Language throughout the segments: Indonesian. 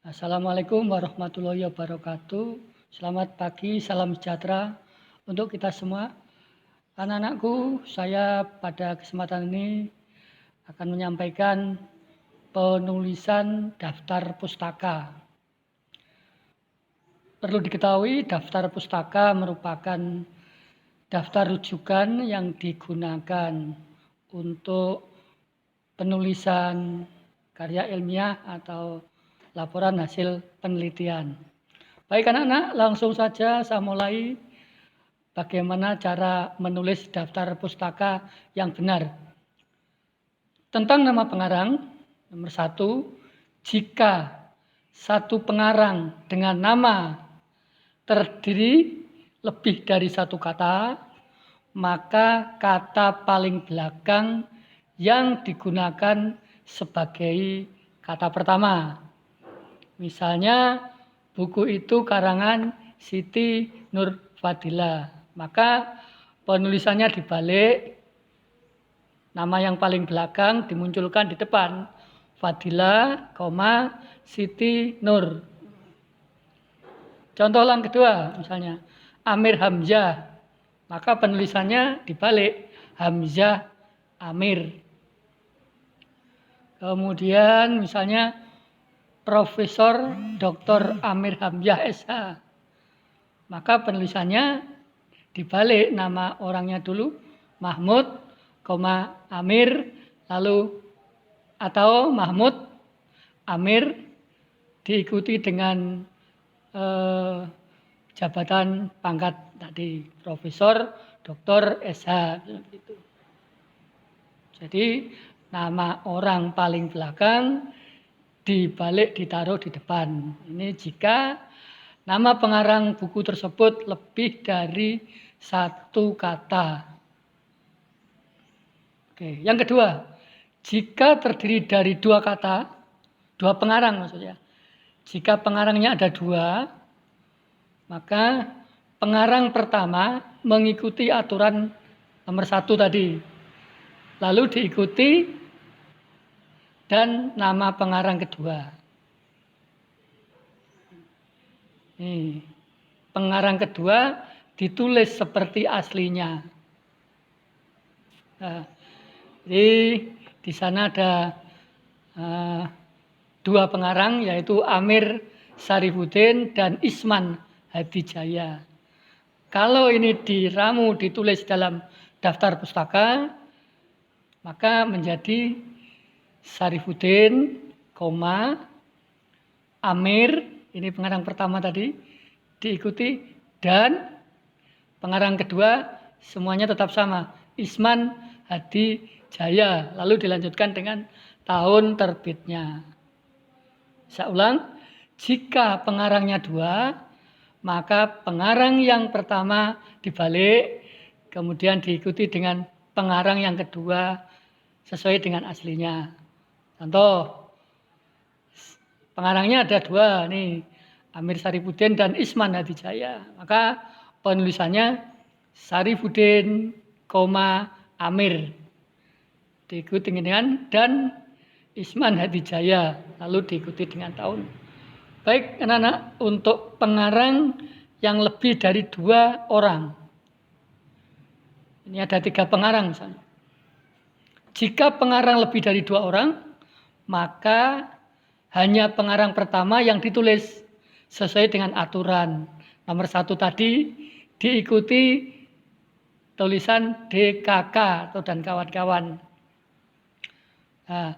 Assalamualaikum warahmatullahi wabarakatuh. Selamat pagi, salam sejahtera untuk kita semua. Anak-anakku, saya pada kesempatan ini akan menyampaikan penulisan daftar pustaka. Perlu diketahui, daftar pustaka merupakan daftar rujukan yang digunakan untuk penulisan karya ilmiah atau laporan hasil penelitian. Baik anak-anak, langsung saja saya mulai bagaimana cara menulis daftar pustaka yang benar. Tentang nama pengarang, nomor 1, jika satu pengarang dengan nama terdiri lebih dari satu kata, maka kata paling belakang yang digunakan sebagai kata pertama. Misalnya, buku itu karangan Siti Nurfadila. Maka penulisannya dibalik, nama yang paling belakang dimunculkan di depan. Fadila, Siti Nur. Contoh yang kedua, misalnya Amir Hamzah. Maka penulisannya dibalik, Hamzah Amir. Kemudian misalnya Profesor Dr. Amir Hamzah SH. Maka penulisannya dibalik, nama orangnya dulu Mahmud, Amir, lalu atau Mahmud Amir diikuti dengan jabatan pangkat tadi Profesor Dr. SH. Jadi nama orang paling belakang dibalik ditaruh di depan. Ini jika nama pengarang buku tersebut lebih dari satu kata. Oke, yang kedua, jika terdiri dari dua kata, dua pengarang maksudnya. Jika pengarangnya ada dua, maka pengarang pertama mengikuti aturan nomor 1 tadi. Lalu diikuti dan nama pengarang kedua. Pengarang kedua ditulis seperti aslinya. Nah, jadi di sana ada dua pengarang, yaitu Amir Syarifuddin dan Isman Hadijaya. Kalau ini diramu ditulis dalam daftar pustaka, maka menjadi Syarifuddin, Amir, ini pengarang pertama tadi, diikuti dan pengarang kedua semuanya tetap sama, Isman Hadijaya, lalu dilanjutkan dengan tahun terbitnya. Saya ulang, jika pengarangnya dua, maka pengarang yang pertama dibalik, kemudian diikuti dengan pengarang yang kedua sesuai dengan aslinya. Contoh, pengarangnya ada dua nih, Amir Syarifuddin dan Isman Hadijaya. Maka penulisannya Syarifuddin, Amir. Diikuti dengan dan Isman Hadijaya, lalu diikuti dengan tahun. Baik anak-anak, untuk pengarang yang lebih dari dua orang. Ini ada 3 pengarang misalnya. Jika pengarang lebih dari 2 orang, maka hanya pengarang pertama yang ditulis sesuai dengan aturan. Nomor 1 tadi diikuti tulisan DKK atau dan kawan-kawan. Nah,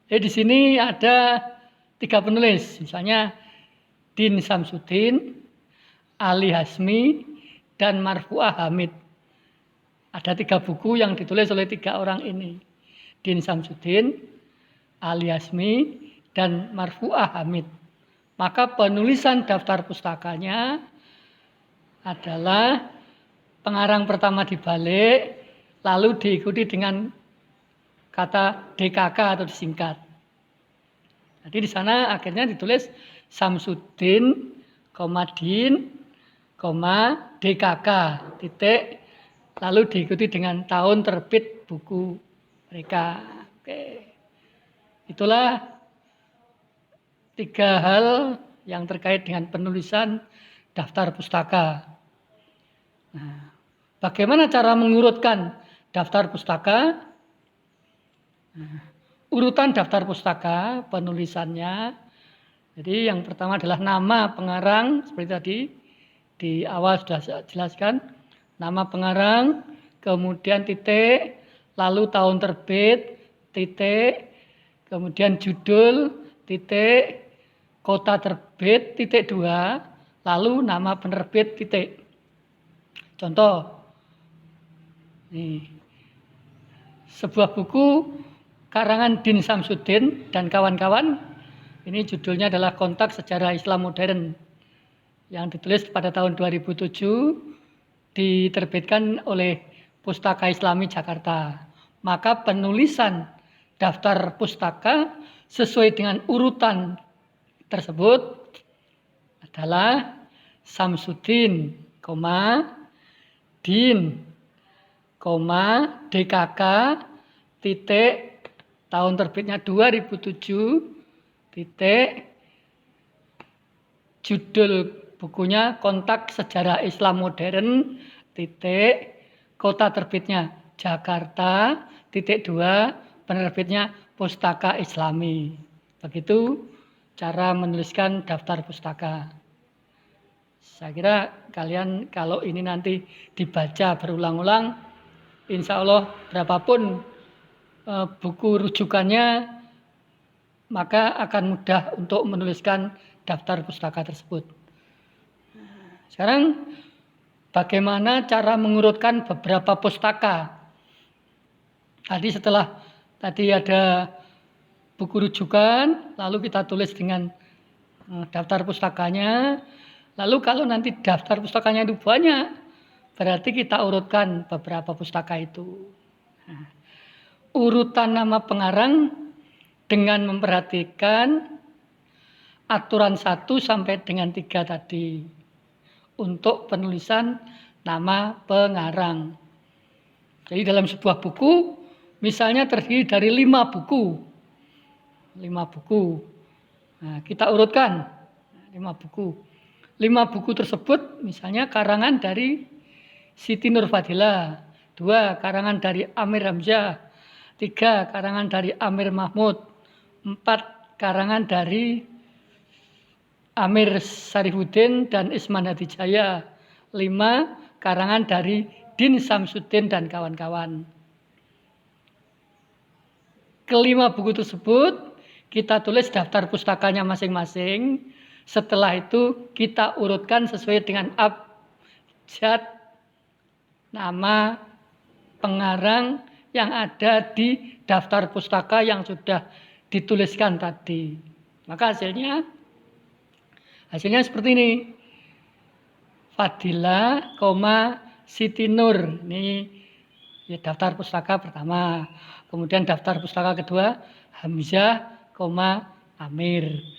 di sini ada 3 penulis, misalnya Din Samsudin, Ali Hasmi, dan Marfu'ah Hamid. Ada 3 buku yang ditulis oleh 3 orang ini. Din Samsudin, Ali Hasmi, dan Marfu'ah Hamid. Maka penulisan daftar pustakanya adalah pengarang pertama dibalik, lalu diikuti dengan kata DKK atau disingkat. Jadi di sana akhirnya ditulis Samsudin, Din, DKK, titik, lalu diikuti dengan tahun terbit buku mereka. Oke. Itulah 3 hal yang terkait dengan penulisan daftar pustaka. Nah, bagaimana cara mengurutkan daftar pustaka? Nah, urutan daftar pustaka penulisannya. Jadi yang pertama adalah nama pengarang, seperti tadi di awal sudah saya jelaskan. Nama pengarang, kemudian titik, lalu tahun terbit, titik, kemudian judul, titik, kota terbit, titik 2, lalu nama penerbit, titik. Contoh, nih, sebuah buku karangan Din Samsudin dan kawan-kawan, ini judulnya adalah Kontak Sejarah Islam Modern, yang ditulis pada tahun 2007, diterbitkan oleh Pustaka Islami Jakarta. Maka penulisan daftar pustaka sesuai dengan urutan tersebut adalah Samsudin, Din, DKK, titik, tahun terbitnya 2007, titik, judul bukunya Kontak Sejarah Islam Modern, titik, kota terbitnya Jakarta, titik 2, penerbitnya Pustaka Islami. Begitu cara menuliskan daftar pustaka. Saya kira kalian kalau ini nanti dibaca berulang-ulang, insya Allah berapapun buku rujukannya, maka akan mudah untuk menuliskan daftar pustaka tersebut. Sekarang bagaimana cara mengurutkan beberapa pustaka? Tadi ada buku rujukan, lalu kita tulis dengan daftar pustakanya. Lalu kalau nanti daftar pustakanya itu banyak, berarti kita urutkan beberapa pustaka itu. Nah, urutan nama pengarang dengan memperhatikan aturan 1 sampai dengan 3 tadi untuk penulisan nama pengarang. Jadi dalam sebuah buku misalnya terdiri dari 5 buku. 5 buku. Nah, kita urutkan 5 buku. 5 buku tersebut misalnya karangan dari Siti Nurfadilah, 2 karangan dari Amir Hamzah, 3 karangan dari Amir Mahmud, 4 karangan dari Amir Sarifuddin dan Isman Hadijaya, 5 karangan dari Din Samsudin dan kawan-kawan. Kelima buku tersebut kita tulis daftar pustakanya masing-masing. Setelah itu kita urutkan sesuai dengan abjad nama pengarang yang ada di daftar pustaka yang sudah dituliskan tadi. Maka hasilnya seperti ini. Fadilah, Siti Nur. Ini ya, daftar pustaka pertama. Kemudian daftar pustaka kedua Hamzah, Amir.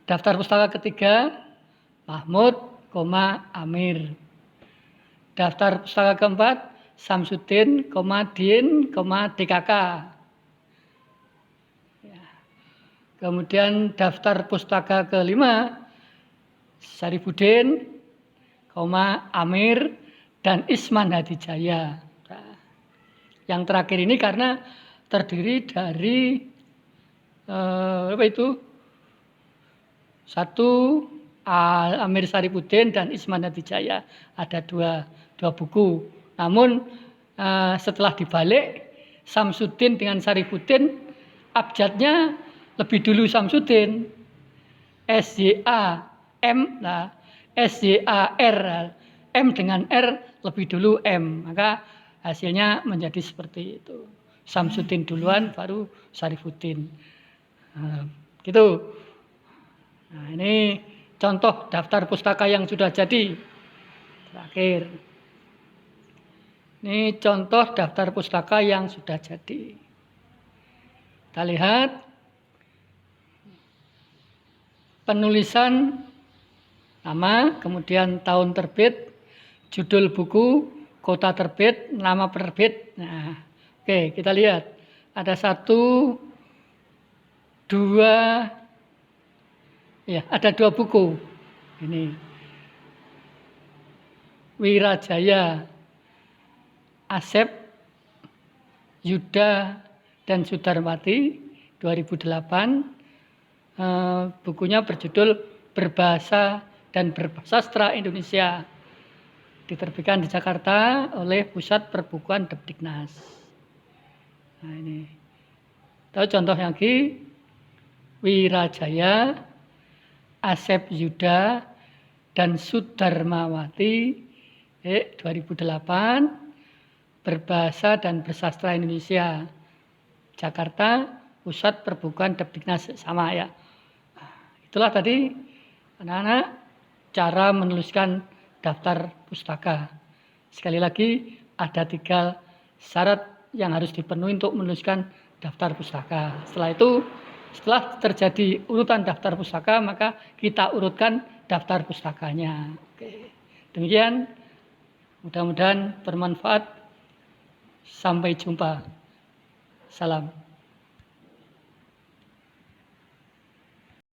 Daftar pustaka ketiga Mahmud, Amir. Daftar pustaka keempat Samsudin, Din, DKK. Kemudian daftar pustaka kelima Sarifuddin, Amir dan Isman Hadijaya. Yang terakhir ini karena terdiri dari satu Amir Sarifuddin dan Isman Hadijaya, ada dua buku. Namun setelah dibalik Samsudin dengan Sarifuddin abjadnya lebih dulu Samsudin, SYAM, SYAR, M dengan R lebih dulu M, maka hasilnya menjadi seperti itu. Samsudin duluan baru Sarifuddin. Gitu. Nah, ini contoh daftar pustaka yang sudah jadi. Terakhir. Ini contoh daftar pustaka yang sudah jadi. Kita lihat penulisan nama, kemudian tahun terbit, judul buku, kota terbit, nama penerbit. Nah, oke, kita lihat. Ada 1, 2, Ya, ada 2 buku. Ini Wirajaya Asep, Yuda dan Sudarmati 2008. Bukunya berjudul Berbahasa dan Bersastra Indonesia. Diterbitkan di Jakarta oleh Pusat Perbukuan Depdiknas. Nah ini. Tahu contoh yang lagi, Wirajaya, Asep Yuda, dan Sudarmawati 2008, Berbahasa dan Bersastra Indonesia, Jakarta, Pusat Perbukuan Depdiknas, sama ya. Itulah tadi anak-anak cara menuliskan daftar pustaka. Sekali lagi ada 3 syarat yang harus dipenuhi untuk menuliskan daftar pustaka. Setelah terjadi urutan daftar pustaka, maka kita urutkan daftar pustakanya. Oke. Demikian, mudah-mudahan bermanfaat. Sampai jumpa. Salam.